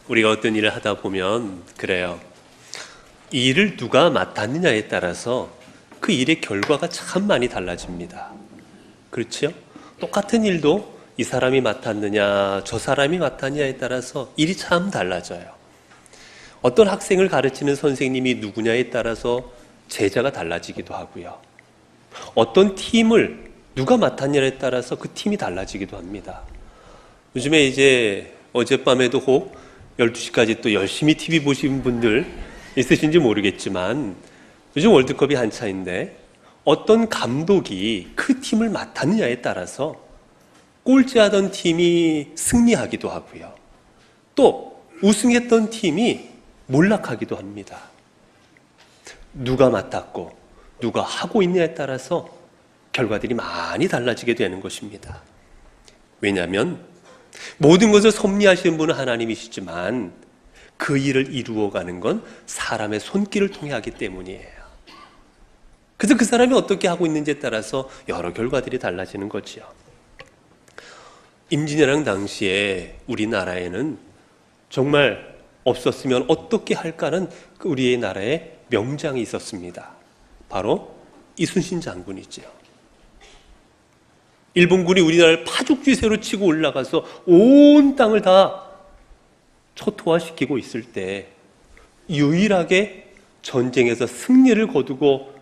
우리가 어떤 일을 하다 보면 그래요. 이 일을 누가 맡았느냐에 따라서 그 일의 결과가 참 많이 달라집니다. 그렇죠? 똑같은 일도 이 사람이 맡았느냐, 저 사람이 맡았느냐에 따라서 일이 참 달라져요. 어떤 학생을 가르치는 선생님이 누구냐에 따라서 제자가 달라지기도 하고요. 어떤 팀을 누가 맡았냐에 따라서 그 팀이 달라지기도 합니다. 요즘에 이제 어젯밤에도 혹 12시까지 또 열심히 TV 보신 분들 있으신지 모르겠지만 요즘 월드컵이 한차인데 어떤 감독이 그 팀을 맡았느냐에 따라서 꼴찌하던 팀이 승리하기도 하고요. 또 우승했던 팀이 몰락하기도 합니다. 누가 맡았고 누가 하고 있느냐에 따라서 결과들이 많이 달라지게 되는 것입니다. 왜냐하면 모든 것을 섭리하시는 분은 하나님이시지만 그 일을 이루어가는 건 사람의 손길을 통해 하기 때문이에요. 그래서 그 사람이 어떻게 하고 있는지에 따라서 여러 결과들이 달라지는 거지요. 임진왜란 당시에 우리나라에는 정말 없었으면 어떻게 할까는 우리의 나라에 명장이 있었습니다. 바로 이순신 장군이죠. 일본군이 우리나라를 파죽지세로 치고 올라가서 온 땅을 다 초토화시키고 있을 때 유일하게 전쟁에서 승리를 거두고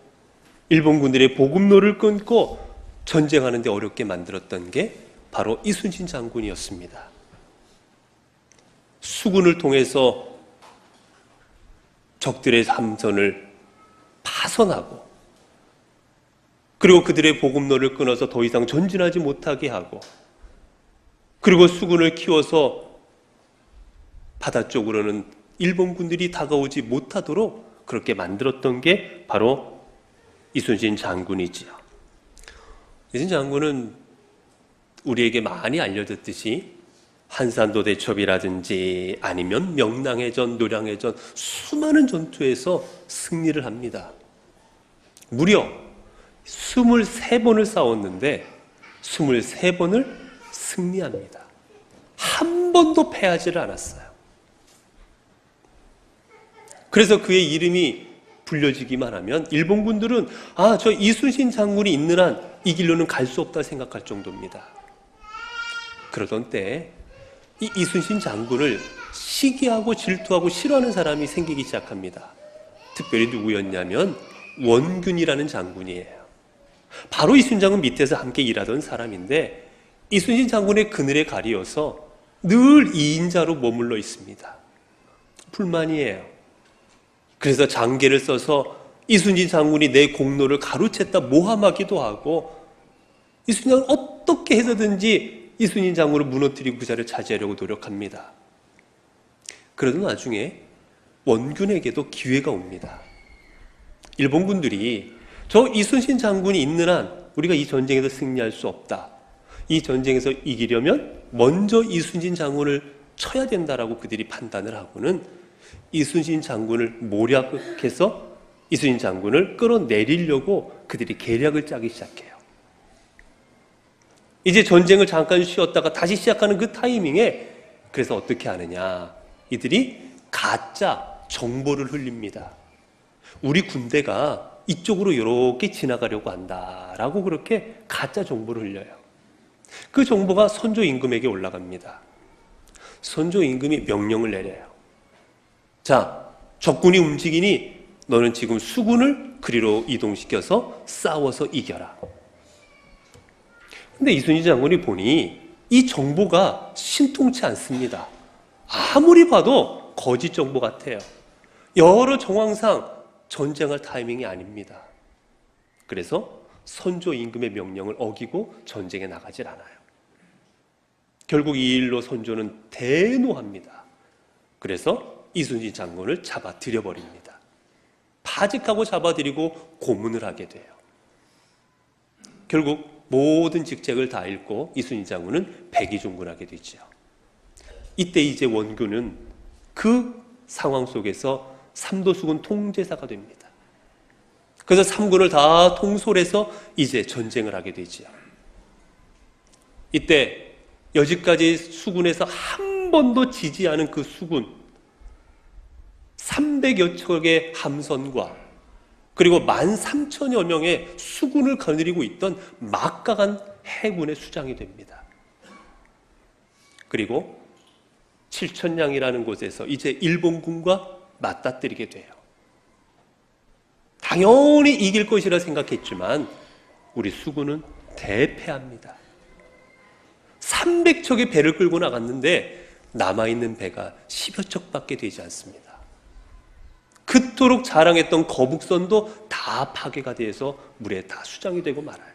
일본군들의 보급로를 끊고 전쟁하는 데 어렵게 만들었던 게 바로 이순신 장군이었습니다. 수군을 통해서 적들의 함선을 파손하고 그리고 그들의 보급로를 끊어서 더 이상 전진하지 못하게 하고 그리고 수군을 키워서 바다 쪽으로는 일본군들이 다가오지 못하도록 그렇게 만들었던 게 바로 이순신 장군이지요. 이순신 장군은 우리에게 많이 알려졌듯이 한산도 대첩이라든지 아니면 명랑해전, 노량해전 수많은 전투에서 승리를 합니다. 무려 23번을 싸웠는데 23번을 승리합니다. 한 번도 패하지를 않았어요. 그래서 그의 이름이 불려지기만 하면 일본군들은 저 이순신 장군이 있는 한 이 길로는 갈 수 없다 생각할 정도입니다. 그러던 때에 이 이순신 장군을 시기하고 질투하고 싫어하는 사람이 생기기 시작합니다. 특별히 누구였냐면 원균이라는 장군이에요. 바로 이순신 장군 밑에서 함께 일하던 사람인데 이순신 장군의 그늘에 가리어서 늘 2인자로 머물러 있습니다. 불만이에요. 그래서 장계를 써서 이순신 장군이 내 공로를 가로챘다 모함하기도 하고 이순신 장군은 어떻게 해서든지 이순신 장군을 무너뜨리고 그 자리를 차지하려고 노력합니다. 그러던 와중에 원균에게도 기회가 옵니다. 일본군들이 저 이순신 장군이 있는 한 우리가 이 전쟁에서 승리할 수 없다. 이 전쟁에서 이기려면 먼저 이순신 장군을 쳐야 된다라고 그들이 판단을 하고는 이순신 장군을 모략해서 이순신 장군을 끌어내리려고 그들이 계략을 짜기 시작해요. 이제 전쟁을 잠깐 쉬었다가 다시 시작하는 그 타이밍에 그래서 어떻게 하느냐. 이들이 가짜 정보를 흘립니다. 우리 군대가 이쪽으로 이렇게 지나가려고 한다라고 그렇게 가짜 정보를 흘려요. 그 정보가 선조 임금에게 올라갑니다. 선조 임금이 명령을 내려요. 자, 적군이 움직이니 너는 지금 수군을 그리로 이동시켜서 싸워서 이겨라. 근데 이순신 장군이 보니 이 정보가 신통치 않습니다. 아무리 봐도 거짓 정보 같아요. 여러 정황상 전쟁할 타이밍이 아닙니다. 그래서 선조 임금의 명령을 어기고 전쟁에 나가질 않아요. 결국 이 일로 선조는 대노합니다. 그래서 이순신 장군을 잡아들여버립니다. 파직하고 잡아들이고 고문을 하게 돼요. 결국 모든 직책을 다 잃고 이순신 장군은 백의종군하게 되죠. 이때 이제 원균은 그 상황 속에서 삼도수군 통제사가 됩니다. 그래서 삼군을 다 통솔해서 이제 전쟁을 하게 되죠. 이때 여지까지 수군에서 한 한 번도 지지 않은 그 수군, 300여 척의 함선과 그리고 13,000여 명의 수군을 거느리고 있던 막강한 해군의 수장이 됩니다. 그리고 7천량이라는 곳에서 이제 일본군과 맞닥뜨리게 돼요. 당연히 이길 것이라 생각했지만 우리 수군은 대패합니다. 300척의 배를 끌고 나갔는데 남아있는 배가 10여 척밖에 되지 않습니다. 그토록 자랑했던 거북선도 다 파괴가 돼서 물에 다 수장이 되고 말아요.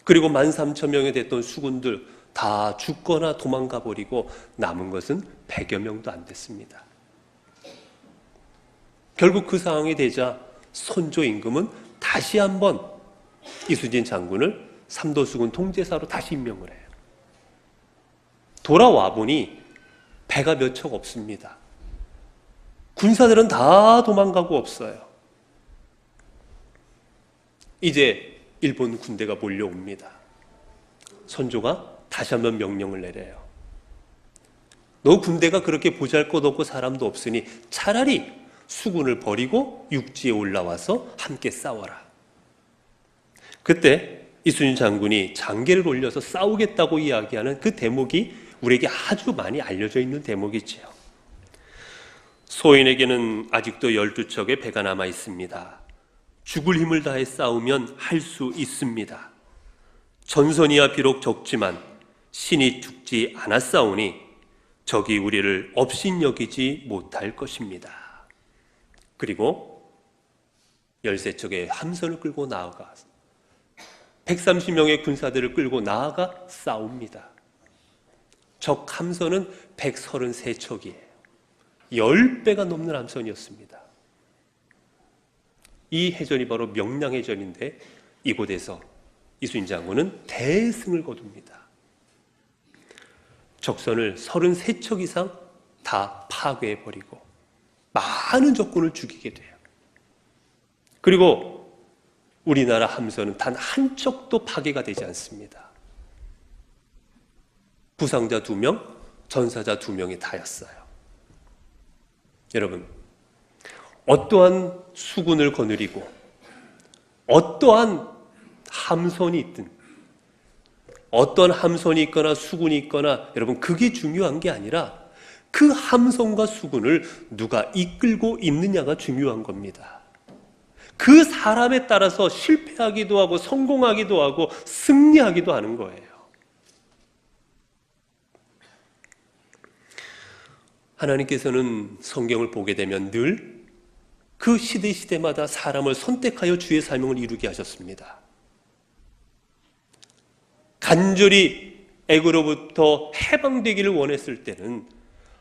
그리고 13,000명이 됐던 수군들 다 죽거나 도망가 버리고 남은 것은 100여 명도 안 됐습니다. 결국 그 상황이 되자 선조 임금은 다시 한번 이순신 장군을 삼도수군 통제사로 다시 임명을 해요. 돌아와 보니 배가 몇 척 없습니다. 군사들은 다 도망가고 없어요. 이제 일본 군대가 몰려옵니다. 선조가 다시 한번 명령을 내려요. 너 군대가 그렇게 보잘것없고 사람도 없으니 차라리 수군을 버리고 육지에 올라와서 함께 싸워라. 그때 이순신 장군이 장계를 올려서 싸우겠다고 이야기하는 그 대목이 우리에게 아주 많이 알려져 있는 대목이지요. 소인에게는 아직도 12척의 배가 남아 있습니다. 죽을 힘을 다해 싸우면 할 수 있습니다. 전선이야 비록 적지만 신이 죽지 않았사오니 적이 우리를 업신여기지 못할 것입니다. 그리고 13척의 함선을 끌고 나아가 130명의 군사들을 끌고 나아가 싸웁니다. 적 함선은 133척이에요. 10배가 넘는 함선이었습니다. 이 해전이 바로 명량해전인데 이곳에서 이순신 장군은 대승을 거둡니다. 적선을 33척 이상 다 파괴해버리고 많은 적군을 죽이게 돼요. 그리고 우리나라 함선은 단 한 척도 파괴가 되지 않습니다. 부상자 2명, 전사자 2명이 다였어요. 여러분, 어떠한 수군을 거느리고 어떠한 함선이 있든 어떤 함선이 있거나 수군이 있거나 여러분 그게 중요한 게 아니라 그 함선과 수군을 누가 이끌고 있느냐가 중요한 겁니다. 그 사람에 따라서 실패하기도 하고 성공하기도 하고 승리하기도 하는 거예요. 하나님께서는 성경을 보게 되면 늘 그 시대마다 사람을 선택하여 주의 사명을 이루게 하셨습니다. 간절히 애굽으로부터 해방되기를 원했을 때는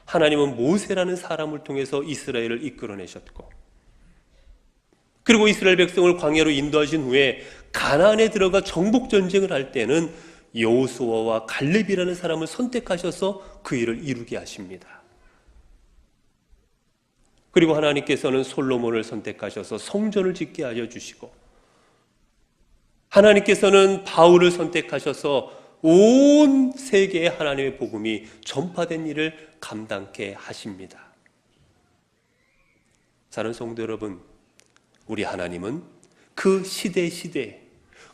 하나님은 모세라는 사람을 통해서 이스라엘을 이끌어내셨고, 그리고 이스라엘 백성을 광야로 인도하신 후에 가나안에 들어가 정복 전쟁을 할 때는 여호수아와 갈렙이라는 사람을 선택하셔서 그 일을 이루게 하십니다. 그리고 하나님께서는 솔로몬을 선택하셔서 성전을 짓게 하여 주시고, 하나님께서는 바울을 선택하셔서 온 세계에 하나님의 복음이 전파된 일을 감당케 하십니다. 사랑하는 성도 여러분, 우리 하나님은 그 시대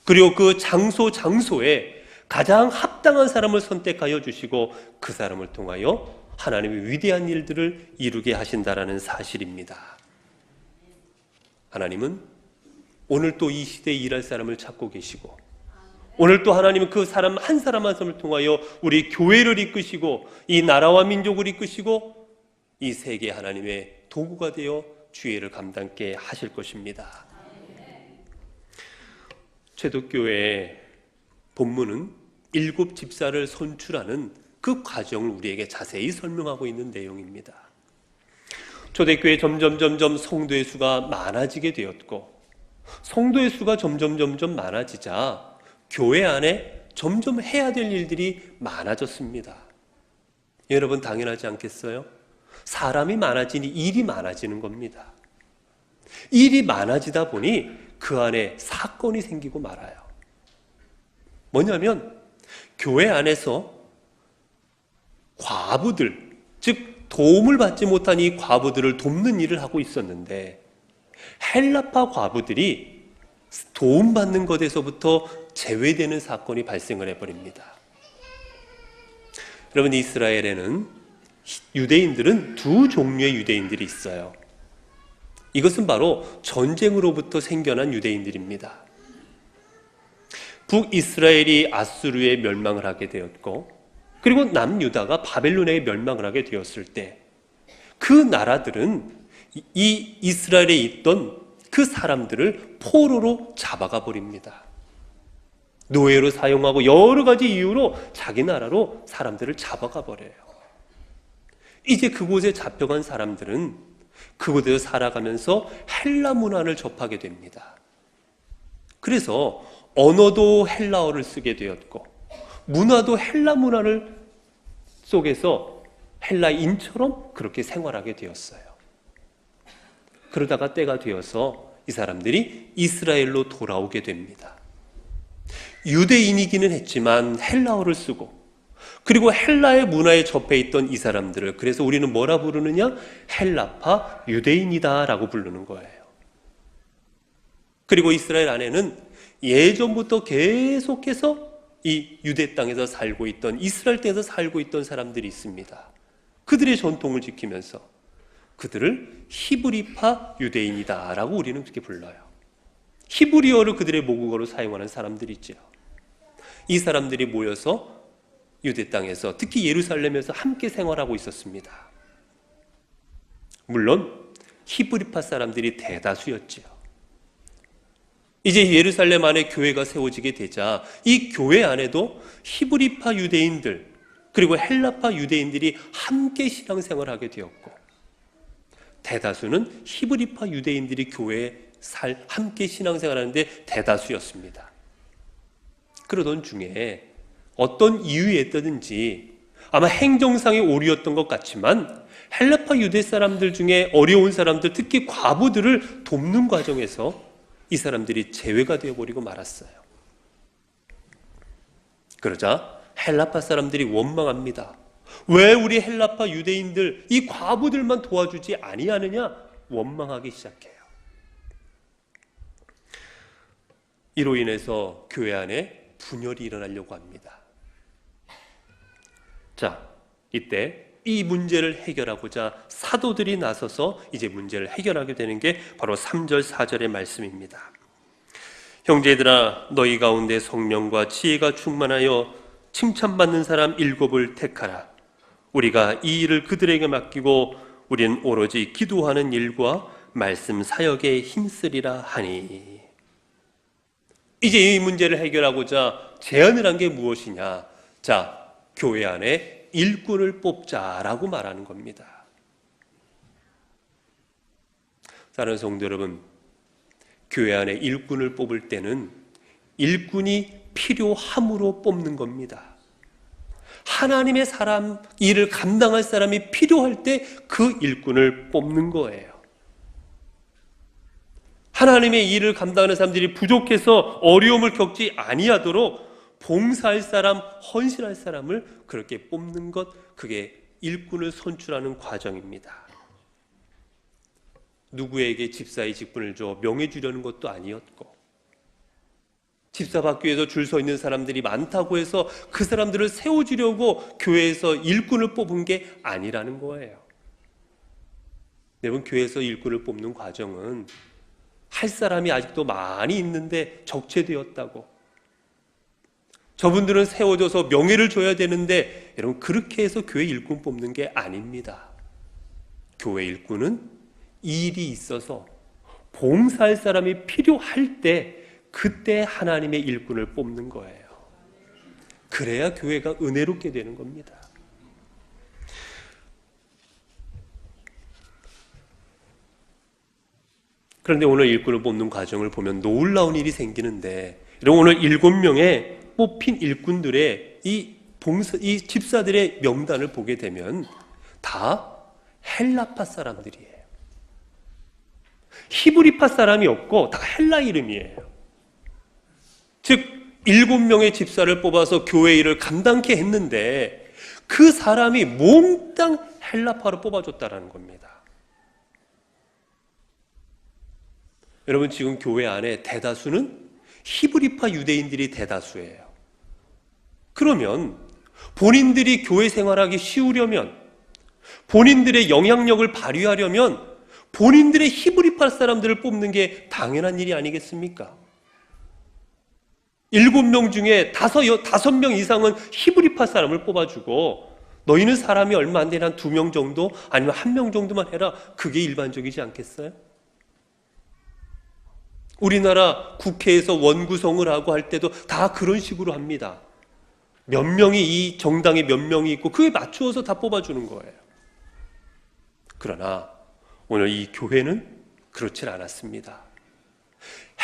그리고 그 장소에 가장 합당한 사람을 선택하여 주시고 그 사람을 통하여 하나님의 위대한 일들을 이루게 하신다라는 사실입니다. 하나님은 오늘 또 이 시대에 일할 사람을 찾고 계시고, 오늘 또 하나님은 그 사람 한 사람 한 사람을 통하여 우리 교회를 이끄시고 이 나라와 민족을 이끄시고 이 세계 하나님의 도구가 되어 주의를 감당케 하실 것입니다. 최독교회의 본문은 7 집사를 선출하는 그 과정을 우리에게 자세히 설명하고 있는 내용입니다. 초대교회 점점 성도의 수가 많아지게 되었고, 성도의 수가 점점 많아지자 교회 안에 점점 해야 될 일들이 많아졌습니다. 여러분 당연하지 않겠어요? 사람이 많아지니 일이 많아지는 겁니다. 일이 많아지다 보니 그 안에 사건이 생기고 말아요. 뭐냐면 교회 안에서 과부들, 즉 도움을 받지 못한 이 과부들을 돕는 일을 하고 있었는데 헬라파 과부들이 도움받는 것에서부터 제외되는 사건이 발생을 해버립니다. 여러분, 이스라엘에는 유대인들은 두 종류의 유대인들이 있어요. 이것은 바로 전쟁으로부터 생겨난 유대인들입니다. 북이스라엘이 아수르에 멸망을 하게 되었고, 그리고 남유다가 바벨론에 멸망을 하게 되었을 때 그 나라들은 이 이스라엘에 있던 그 사람들을 포로로 잡아가 버립니다. 노예로 사용하고 여러 가지 이유로 자기 나라로 사람들을 잡아가 버려요. 이제 그곳에 잡혀간 사람들은 그곳에서 살아가면서 헬라 문화를 접하게 됩니다. 그래서 언어도 헬라어를 쓰게 되었고 문화도 헬라 문화를 속에서 헬라인처럼 그렇게 생활하게 되었어요. 그러다가 때가 되어서 이 사람들이 이스라엘로 돌아오게 됩니다. 유대인이기는 했지만 헬라어를 쓰고 그리고 헬라의 문화에 접해 있던 이 사람들을 그래서 우리는 뭐라 부르느냐? 헬라파 유대인이다 라고 부르는 거예요. 그리고 이스라엘 안에는 예전부터 계속해서 이 유대 땅에서 살고 있던 이스라엘 땅에서 살고 있던 사람들이 있습니다. 그들의 전통을 지키면서 그들을 히브리파 유대인이다 라고 우리는 그렇게 불러요. 히브리어를 그들의 모국어로 사용하는 사람들이 있죠. 이 사람들이 모여서 유대 땅에서 특히 예루살렘에서 함께 생활하고 있었습니다. 물론 히브리파 사람들이 대다수였지요. 이제 예루살렘 안에 교회가 세워지게 되자 이 교회 안에도 히브리파 유대인들 그리고 헬라파 유대인들이 함께 신앙생활을 하게 되었고 대다수는 히브리파 유대인들이 교회에 함께 신앙생활하는데 대다수였습니다. 그러던 중에 어떤 이유에 있든지 아마 행정상의 오류였던 것 같지만 헬라파 유대 사람들 중에 어려운 사람들 특히 과부들을 돕는 과정에서 이 사람들이 제외가 되어버리고 말았어요. 그러자 헬라파 사람들이 원망합니다. 왜 우리 헬라파 유대인들 이 과부들만 도와주지 아니하느냐 원망하기 시작해요. 이로 인해서 교회 안에 분열이 일어나려고 합니다. 자, 이때 이 문제를 해결하고자 사도들이 나서서 이제 문제를 해결하게 되는 게 바로 3절 4절의 말씀입니다. 형제들아 너희 가운데 성령과 지혜가 충만하여 칭찬받는 사람 7을 택하라. 우리가 이 일을 그들에게 맡기고 우리는 오로지 기도하는 일과 말씀 사역에 힘쓰리라 하니. 이제 이 문제를 해결하고자 제안을 한 게 무엇이냐? 자, 교회 안에 일꾼을 뽑자라고 말하는 겁니다. 사랑하는 성도 여러분, 교회 안에 일꾼을 뽑을 때는 일꾼이 필요함으로 뽑는 겁니다. 하나님의 사람, 일을 감당할 사람이 필요할 때 그 일꾼을 뽑는 거예요. 하나님의 일을 감당하는 사람들이 부족해서 어려움을 겪지 아니하도록 봉사할 사람, 헌신할 사람을 그렇게 뽑는 것, 그게 일꾼을 선출하는 과정입니다. 누구에게 집사의 직분을 줘 명예 주려는 것도 아니었고, 집사 받기 위해서 줄 서 있는 사람들이 많다고 해서 그 사람들을 세워주려고 교회에서 일꾼을 뽑은 게 아니라는 거예요. 여러분, 교회에서 일꾼을 뽑는 과정은 할 사람이 아직도 많이 있는데 적체되었다고, 저분들은 세워져서 명예를 줘야 되는데, 여러분 그렇게 해서 교회 일꾼 뽑는 게 아닙니다. 교회 일꾼은 일이 있어서 봉사할 사람이 필요할 때 그때 하나님의 일꾼을 뽑는 거예요. 그래야 교회가 은혜롭게 되는 겁니다. 그런데 오늘 일꾼을 뽑는 과정을 보면 놀라운 일이 생기는데, 여러분 오늘 7명의 뽑힌 일꾼들의 이 집사들의 명단을 보게 되면 다 헬라파 사람들이에요. 히브리파 사람이 없고 다 헬라 이름이에요. 즉 7명의 집사를 뽑아서 교회 일을 감당케 했는데 그 사람이 몽땅 헬라파로 뽑아줬다라는 겁니다. 여러분, 지금 교회 안에 대다수는 히브리파 유대인들이 대다수예요. 그러면 본인들이 교회 생활하기 쉬우려면, 본인들의 영향력을 발휘하려면 본인들의 히브리파 사람들을 뽑는 게 당연한 일이 아니겠습니까? 7명 중에 5명 이상은 히브리파 사람을 뽑아주고, 너희는 사람이 얼마 안 되는 한 2명 정도 아니면 1명 정도만 해라. 그게 일반적이지 않겠어요? 우리나라 국회에서 원구성을 하고 할 때도 다 그런 식으로 합니다. 몇 명이 이 정당에 몇 명이 있고 그에 맞추어서 다 뽑아주는 거예요. 그러나 오늘 이 교회는 그렇지 않았습니다.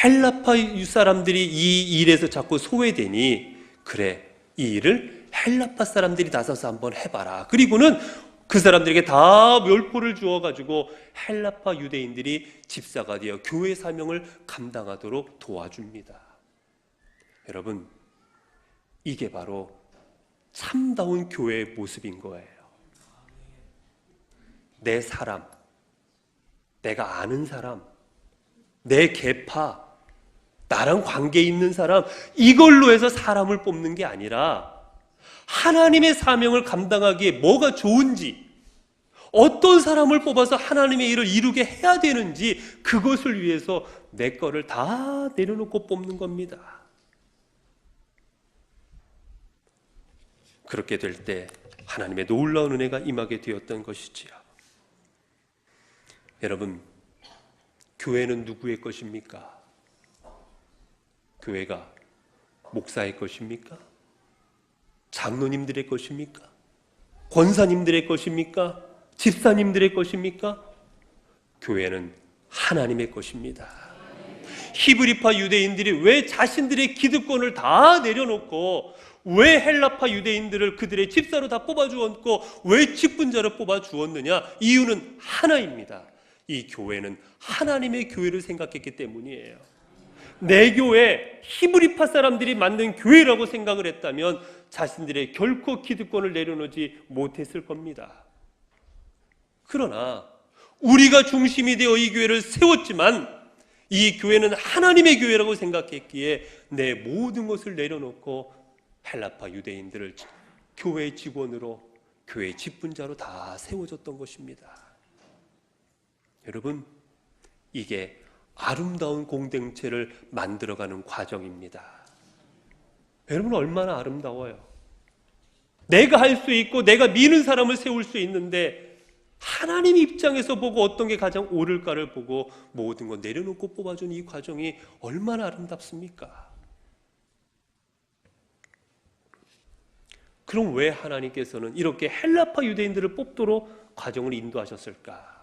헬라파 사람들이 이 일에서 자꾸 소외되니, 그래, 이 일을 헬라파 사람들이 나서서 한번 해봐라. 그리고는 그 사람들에게 다 멸포를 주어가지고 헬라파 유대인들이 집사가 되어 교회 사명을 감당하도록 도와줍니다. 여러분, 이게 바로 참다운 교회의 모습인 거예요. 내 사람, 내가 아는 사람, 내 계파, 나랑 관계 있는 사람, 이걸로 해서 사람을 뽑는 게 아니라 하나님의 사명을 감당하기에 뭐가 좋은지, 어떤 사람을 뽑아서 하나님의 일을 이루게 해야 되는지, 그것을 위해서 내 거를 다 내려놓고 뽑는 겁니다. 그렇게 될 때 하나님의 놀라운 은혜가 임하게 되었던 것이지요. 여러분, 교회는 누구의 것입니까? 교회가 목사의 것입니까? 장로님들의 것입니까? 권사님들의 것입니까? 집사님들의 것입니까? 교회는 하나님의 것입니다. 히브리파 유대인들이 왜 자신들의 기득권을 다 내려놓고, 왜 헬라파 유대인들을 그들의 집사로 다 뽑아주었고, 왜 직분자로 뽑아주었느냐? 이유는 하나입니다. 이 교회는 하나님의 교회를 생각했기 때문이에요. 내 교회, 히브리파 사람들이 만든 교회라고 생각을 했다면 자신들의 결코 기득권을 내려놓지 못했을 겁니다. 그러나 우리가 중심이 되어 이 교회를 세웠지만, 이 교회는 하나님의 교회라고 생각했기에 내 모든 것을 내려놓고 헬라파 유대인들을 교회의 직원으로, 교회의 직분자로 다 세워줬던 것입니다. 여러분, 이게 아름다운 공동체를 만들어가는 과정입니다. 여러분, 얼마나 아름다워요. 내가 할 수 있고 내가 미는 사람을 세울 수 있는데, 하나님 입장에서 보고 어떤 게 가장 옳을까를 보고 모든 거 내려놓고 뽑아준 이 과정이 얼마나 아름답습니까? 그럼 왜 하나님께서는 이렇게 헬라파 유대인들을 뽑도록 과정을 인도하셨을까?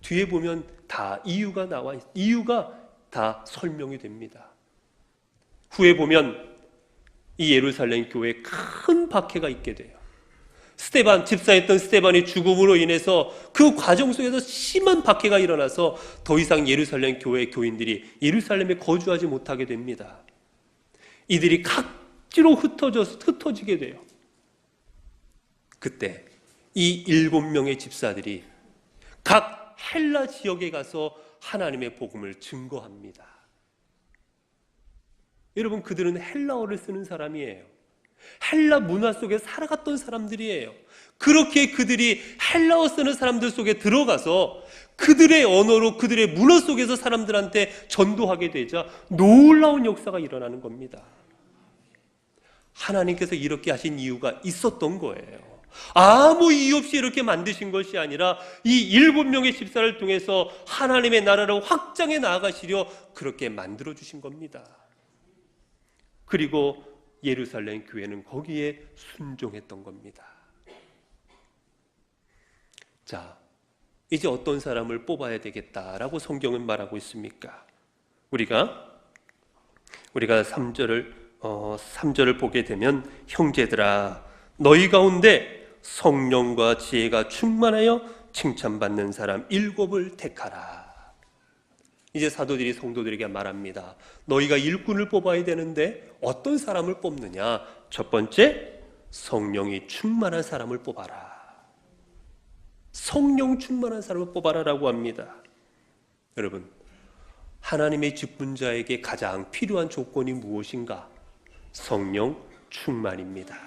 뒤에 보면 다 이유가 다 설명이 됩니다. 후에 보면 이 예루살렘 교회에 큰 박해가 있게 돼요. 집사였던 스데반이 죽음으로 인해서 그 과정 속에서 심한 박해가 일어나서 더 이상 예루살렘 교회 교인들이 예루살렘에 거주하지 못하게 됩니다. 이들이 각지로 흩어지게 돼요. 그때 이 7명의 집사들이 각 헬라 지역에 가서 하나님의 복음을 증거합니다. 여러분, 그들은 헬라어를 쓰는 사람이에요. 헬라 문화 속에 살아갔던 사람들이에요. 그렇게 그들이 헬라어 쓰는 사람들 속에 들어가서 그들의 언어로, 그들의 문화 속에서 사람들한테 전도하게 되자 놀라운 역사가 일어나는 겁니다. 하나님께서 이렇게 하신 이유가 있었던 거예요. 아무 이유 없이 이렇게 만드신 것이 아니라 이 7명의 집사를 통해서 하나님의 나라를 확장해 나아가시려 그렇게 만들어 주신 겁니다. 그리고 예루살렘 교회는 거기에 순종했던 겁니다. 자, 이제 어떤 사람을 뽑아야 되겠다라고 성경은 말하고 있습니까? 우리가 3절을 보게 되면, 형제들아, 너희 가운데 성령과 지혜가 충만하여 칭찬받는 사람 7을 택하라. 이제 사도들이 성도들에게 말합니다. 너희가 일꾼을 뽑아야 되는데 어떤 사람을 뽑느냐? 첫 번째, 성령이 충만한 사람을 뽑아라. 성령 충만한 사람을 뽑아라라고 합니다. 여러분, 하나님의 직분자에게 가장 필요한 조건이 무엇인가? 성령 충만입니다.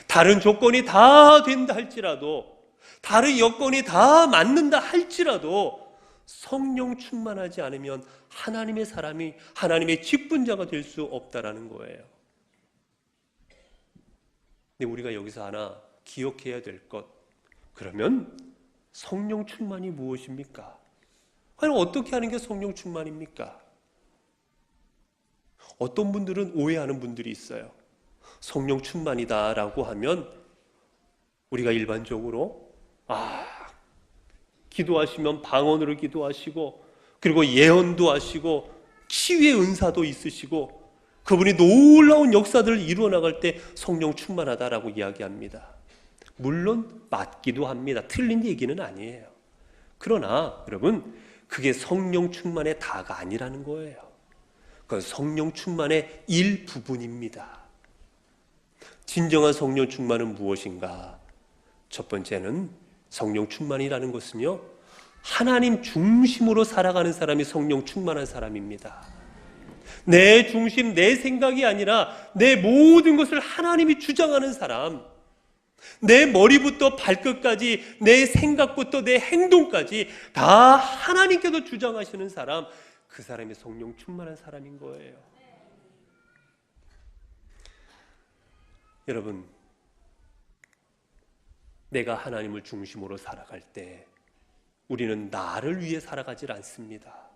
다른 조건이 다 된다 할지라도, 다른 여건이 다 맞는다 할지라도 성령 충만하지 않으면 하나님의 사람이 하나님의 직분자가 될 수 없다라는 거예요. 근데 우리가 여기서 하나 기억해야 될 것, 그러면 성령 충만이 무엇입니까? 아니, 어떻게 하는 게 성령 충만입니까? 어떤 분들은 오해하는 분들이 있어요. 성령 충만이다라고 하면 우리가 일반적으로 기도하시면 방언으로 기도하시고, 그리고 예언도 하시고, 치유의 은사도 있으시고, 그분이 놀라운 역사들을 이루어 나갈 때 성령 충만하다라고 이야기합니다. 물론 맞기도 합니다. 틀린 얘기는 아니에요. 그러나 여러분, 그게 성령 충만의 다가 아니라는 거예요. 그건 성령 충만의 일부분입니다. 진정한 성령 충만은 무엇인가? 첫 번째는 성령 충만이라는 것은요, 하나님 중심으로 살아가는 사람이 성령 충만한 사람입니다. 내 중심, 내 생각이 아니라 내 모든 것을 하나님이 주장하는 사람, 내 머리부터 발끝까지, 내 생각부터 내 행동까지 다 하나님께서 주장하시는 사람, 그 사람이 성령 충만한 사람인 거예요. 여러분, 내가 하나님을 중심으로 살아갈 때 우리는 나를 위해 살아가질 않습니다.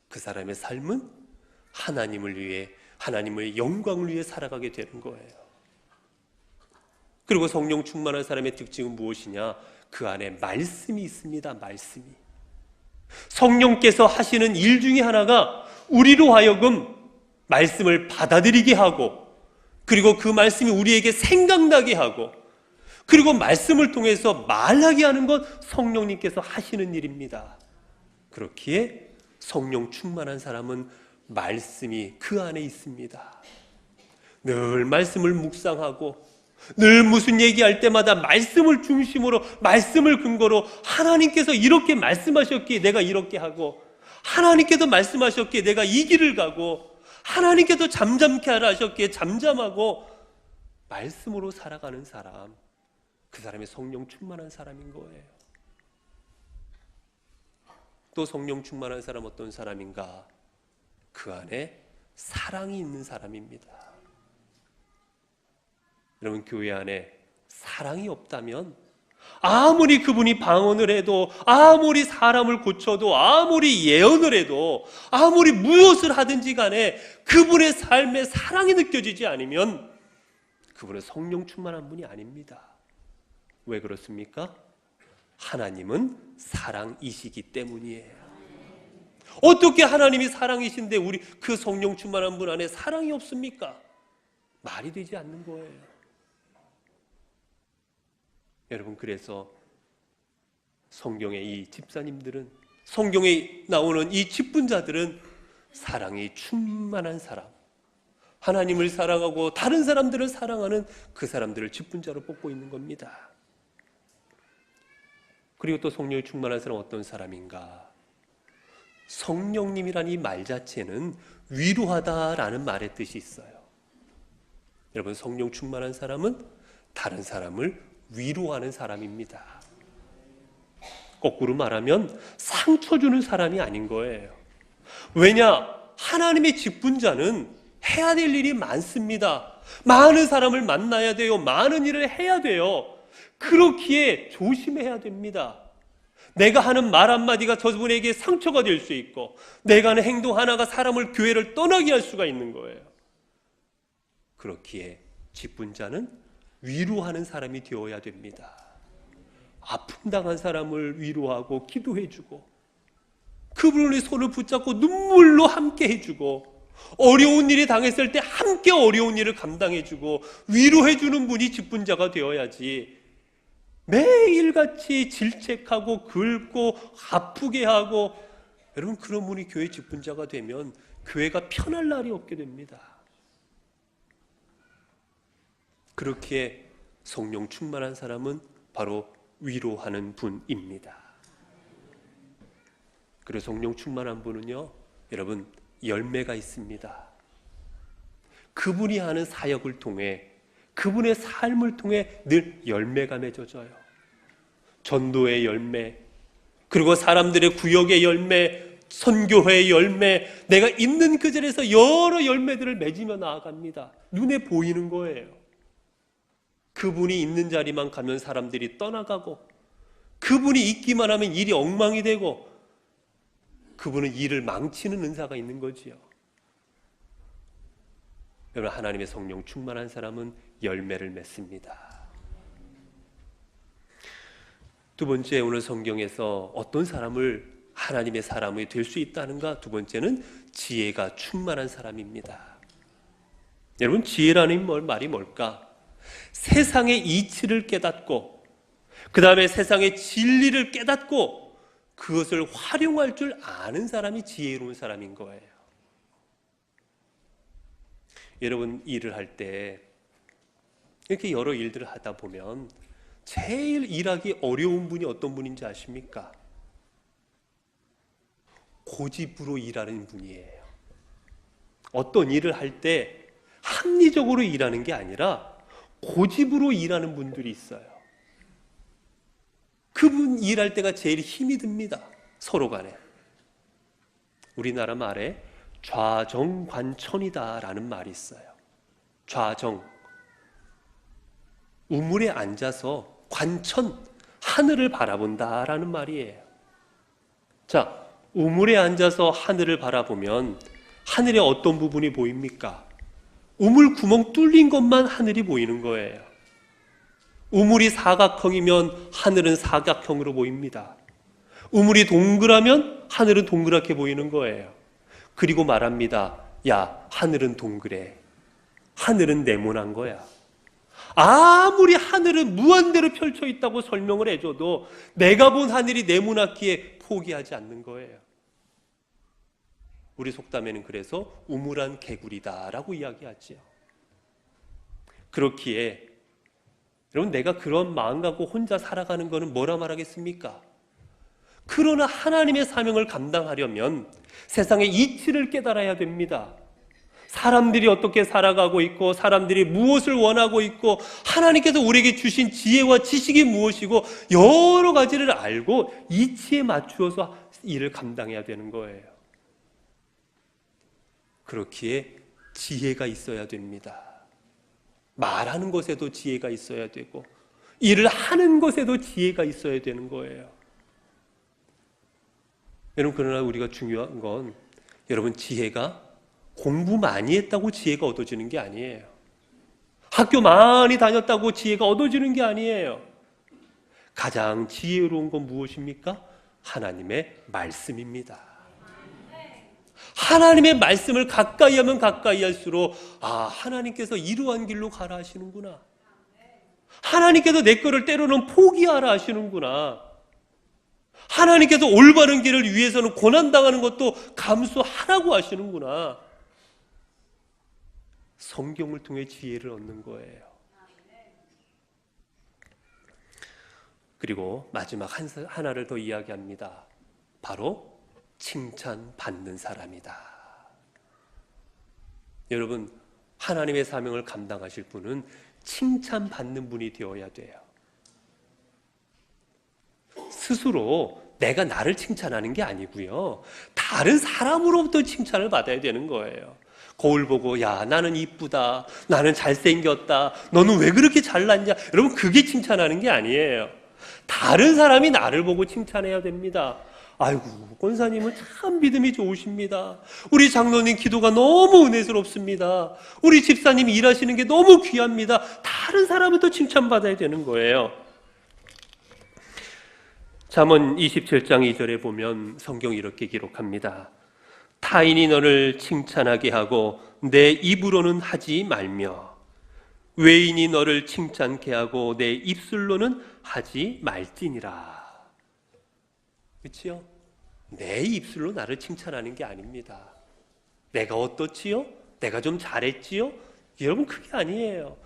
그 사람의 삶은 하나님을 위해, 하나님의 영광을 위해 살아가게 되는 거예요. 그리고 성령 충만한 사람의 특징은 무엇이냐? 그 안에 말씀이 있습니다. 말씀이. 성령께서 하시는 일 중에 하나가 우리로 하여금 말씀을 받아들이게 하고, 그리고 그 말씀이 우리에게 생각나게 하고, 그리고 말씀을 통해서 말하게 하는 것, 성령님께서 하시는 일입니다. 그렇기에 성령 충만한 사람은 말씀이 그 안에 있습니다. 늘 말씀을 묵상하고, 늘 무슨 얘기할 때마다 말씀을 중심으로, 말씀을 근거로 하나님께서 이렇게 말씀하셨기에 내가 이렇게 하고, 하나님께서 말씀하셨기에 내가 이 길을 가고, 하나님께서 잠잠케 하라 하셨기에 잠잠하고, 말씀으로 살아가는 사람, 그 사람이 성령 충만한 사람인 거예요. 또 성령 충만한 사람 어떤 사람인가? 그 안에 사랑이 있는 사람입니다. 여러분, 교회 안에 사랑이 없다면 아무리 그분이 방언을 해도, 아무리 사람을 고쳐도, 아무리 예언을 해도, 아무리 무엇을 하든지 간에 그분의 삶에 사랑이 느껴지지 않으면 그분은 성령 충만한 분이 아닙니다. 왜 그렇습니까? 하나님은 사랑이시기 때문이에요. 어떻게 하나님이 사랑이신데 우리 그 성령 충만한 분 안에 사랑이 없습니까? 말이 되지 않는 거예요. 여러분, 그래서 성경의 이 집사님들은, 성경에 나오는 이 직분자들은 사랑이 충만한 사람, 하나님을 사랑하고 다른 사람들을 사랑하는 그 사람들을 직분자로 뽑고 있는 겁니다. 그리고 또 성령이 충만한 사람은 어떤 사람인가? 성령님이란 이 말 자체는 위로하다라는 말의 뜻이 있어요. 여러분, 성령 충만한 사람은 다른 사람을 위로하는 사람입니다. 거꾸로 말하면 상처 주는 사람이 아닌 거예요. 왜냐? 하나님의 직분자는 해야 될 일이 많습니다. 많은 사람을 만나야 돼요. 많은 일을 해야 돼요. 그렇기에 조심해야 됩니다. 내가 하는 말 한마디가 저분에게 상처가 될 수 있고, 내가 하는 행동 하나가 사람을, 교회를 떠나게 할 수가 있는 거예요. 그렇기에 직분자는 위로하는 사람이 되어야 됩니다. 아픔 당한 사람을 위로하고 기도해주고, 그분의 손을 붙잡고 눈물로 함께 해주고, 어려운 일이 당했을 때 함께 어려운 일을 감당해주고 위로해주는 분이 직분자가 되어야지, 매일같이 질책하고 긁고 아프게 하고, 여러분, 그런 분이 교회 직분자가 되면 교회가 편할 날이 없게 됩니다. 그렇기에 성령 충만한 사람은 바로 위로하는 분입니다. 그리고 성령 충만한 분은요, 여러분, 열매가 있습니다. 그분이 하는 사역을 통해, 그분의 삶을 통해 늘 열매가 맺어져요. 전도의 열매, 그리고 사람들의 구역의 열매, 선교회의 열매, 내가 있는 그 자리에서 여러 열매들을 맺으며 나아갑니다. 눈에 보이는 거예요. 그분이 있는 자리만 가면 사람들이 떠나가고, 그분이 있기만 하면 일이 엉망이 되고, 그분은 일을 망치는 은사가 있는 거지요. 여러분, 하나님의 성령 충만한 사람은 열매를 맺습니다. 두 번째, 오늘 성경에서 어떤 사람을 하나님의 사람이 될 수 있다는가? 두 번째는 지혜가 충만한 사람입니다. 여러분, 지혜라는 말이 뭘까? 세상의 이치를 깨닫고, 그 다음에 세상의 진리를 깨닫고, 그것을 활용할 줄 아는 사람이 지혜로운 사람인 거예요. 여러분, 일을 할 때 이렇게 여러 일들을 하다 보면 제일 일하기 어려운 분이 어떤 분인지 아십니까? 고집으로 일하는 분이에요. 어떤 일을 할 때 합리적으로 일하는 게 아니라 고집으로 일하는 분들이 있어요. 그분 일할 때가 제일 힘이 듭니다. 서로 간에. 우리나라 말에 좌정관천이다라는 말이 있어요. 좌정, 우물에 앉아서 관천, 하늘을 바라본다라는 말이에요. 자, 우물에 앉아서 하늘을 바라보면 하늘의 어떤 부분이 보입니까? 우물 구멍 뚫린 것만 하늘이 보이는 거예요. 우물이 사각형이면 하늘은 사각형으로 보입니다. 우물이 동그라면 하늘은 동그랗게 보이는 거예요. 그리고 말합니다. 야, 하늘은 동그래. 하늘은 네모난 거야. 아무리 하늘은 무한대로 펼쳐 있다고 설명을 해줘도 내가 본 하늘이 네모났기에 포기하지 않는 거예요. 우리 속담에는 그래서 우물안 개구리다라고 이야기하지요. 그렇기에 여러분, 내가 그런 마음 갖고 혼자 살아가는 것은 뭐라 말하겠습니까? 그러나 하나님의 사명을 감당하려면 세상의 이치를 깨달아야 됩니다. 사람들이 어떻게 살아가고 있고, 사람들이 무엇을 원하고 있고, 하나님께서 우리에게 주신 지혜와 지식이 무엇이고, 여러 가지를 알고 이치에 맞추어서 일을 감당해야 되는 거예요. 그렇기에 지혜가 있어야 됩니다. 말하는 것에도 지혜가 있어야 되고, 일을 하는 것에도 지혜가 있어야 되는 거예요. 여러분, 그러나 우리가 중요한 건, 여러분, 지혜가 공부 많이 했다고 지혜가 얻어지는 게 아니에요. 학교 많이 다녔다고 지혜가 얻어지는 게 아니에요. 가장 지혜로운 건 무엇입니까? 하나님의 말씀입니다. 하나님의 말씀을 가까이 하면 가까이 할수록, 하나님께서 이러한 길로 가라 하시는구나. 하나님께서 내 거를 때로는 포기하라 하시는구나. 하나님께서 올바른 길을 위해서는 고난당하는 것도 감수하라고 하시는구나. 성경을 통해 지혜를 얻는 거예요. 그리고 마지막 하나를 더 이야기합니다. 바로 칭찬받는 사람이다. 여러분, 하나님의 사명을 감당하실 분은 칭찬받는 분이 되어야 돼요. 스스로 내가 나를 칭찬하는 게 아니고요, 다른 사람으로부터 칭찬을 받아야 되는 거예요. 거울 보고, 야, 나는 이쁘다, 나는 잘생겼다, 너는 왜 그렇게 잘났냐, 여러분, 그게 칭찬하는 게 아니에요. 다른 사람이 나를 보고 칭찬해야 됩니다. 아이고, 권사님은 참 믿음이 좋으십니다. 우리 장로님 기도가 너무 은혜스럽습니다. 우리 집사님이 일하시는 게 너무 귀합니다. 다른 사람부터 칭찬받아야 되는 거예요. 잠언 27장 2절에 보면 성경이 이렇게 기록합니다. 타인이 너를 칭찬하게 하고 내 입으로는 하지 말며, 외인이 너를 칭찬케 하고 내 입술로는 하지 말지니라. 그렇지요? 내 입술로 나를 칭찬하는 게 아닙니다. 내가 어떻지요? 내가 좀 잘했지요? 여러분, 그게 아니에요.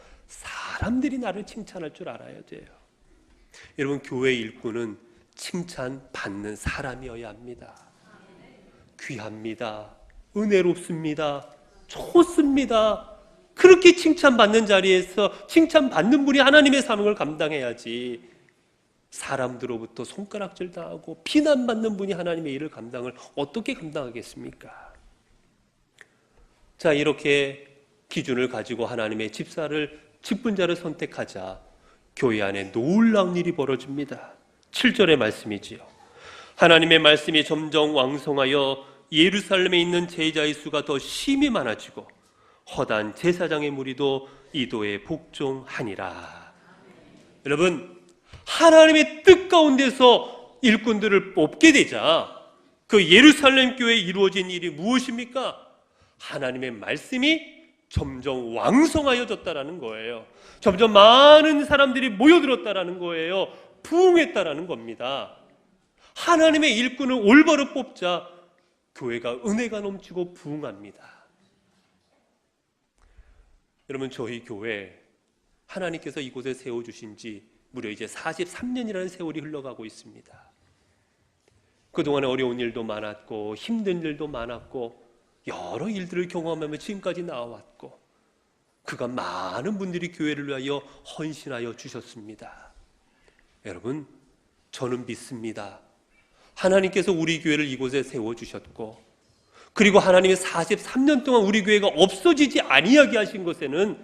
사람들이 나를 칭찬할 줄 알아야 돼요. 여러분, 교회 일꾼은 칭찬받는 사람이어야 합니다. 귀합니다. 은혜롭습니다. 좋습니다. 그렇게 칭찬받는 자리에서 칭찬받는 분이 하나님의 사명을 감당해야지, 사람들로부터 손가락질 당하고 비난받는 분이 하나님의 일을 감당을 어떻게 감당하겠습니까? 자, 이렇게 기준을 가지고 하나님의 직분자를 선택하자 교회 안에 놀라운 일이 벌어집니다. 7절의 말씀이지요. 하나님의 말씀이 점점 왕성하여 예루살렘에 있는 제자의 수가 더 심히 많아지고 허다한 제사장의 무리도 이도에 복종하니라. 여러분, 하나님의 뜻 가운데서 일꾼들을 뽑게 되자 그 예루살렘 교회에 이루어진 일이 무엇입니까? 하나님의 말씀이 점점 왕성하여졌다라는 거예요. 점점 많은 사람들이 모여들었다라는 거예요. 부흥했다라는 겁니다. 하나님의 일꾼을 올바로 뽑자 교회가 은혜가 넘치고 부흥합니다. 여러분, 저희 교회 하나님께서 이곳에 세워주신 지 무려 이제 43년이라는 세월이 흘러가고 있습니다. 그동안에 어려운 일도 많았고 힘든 일도 많았고 여러 일들을 경험하며 지금까지 나와왔고, 그간 많은 분들이 교회를 위하여 헌신하여 주셨습니다. 여러분, 저는 믿습니다. 하나님께서 우리 교회를 이곳에 세워주셨고, 그리고 하나님이 43년 동안 우리 교회가 없어지지 아니하게 하신 것에는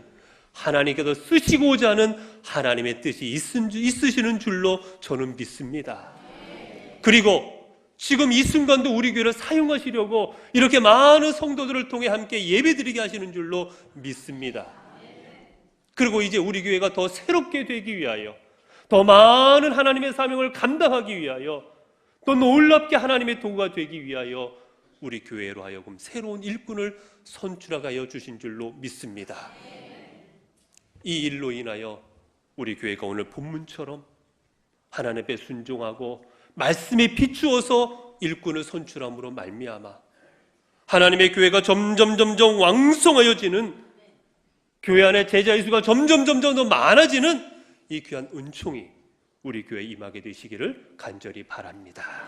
하나님께서 쓰시고자 하는 하나님의 뜻이 있으시는 줄로 저는 믿습니다. 그리고 지금 이 순간도 우리 교회를 사용하시려고 이렇게 많은 성도들을 통해 함께 예배드리게 하시는 줄로 믿습니다. 그리고 이제 우리 교회가 더 새롭게 되기 위하여, 더 많은 하나님의 사명을 감당하기 위하여, 또 놀랍게 하나님의 도구가 되기 위하여 우리 교회로 하여금 새로운 일꾼을 선출하여 주신 줄로 믿습니다. 이 일로 인하여 우리 교회가 오늘 본문처럼 하나님 앞에 순종하고 말씀에 비추어서 일꾼을 선출함으로 말미암아 하나님의 교회가 점점 왕성하여지는, 교회 안에 제자의 수가 점점 더 많아지는 이 귀한 은총이 우리 교회에 임하게 되시기를 간절히 바랍니다.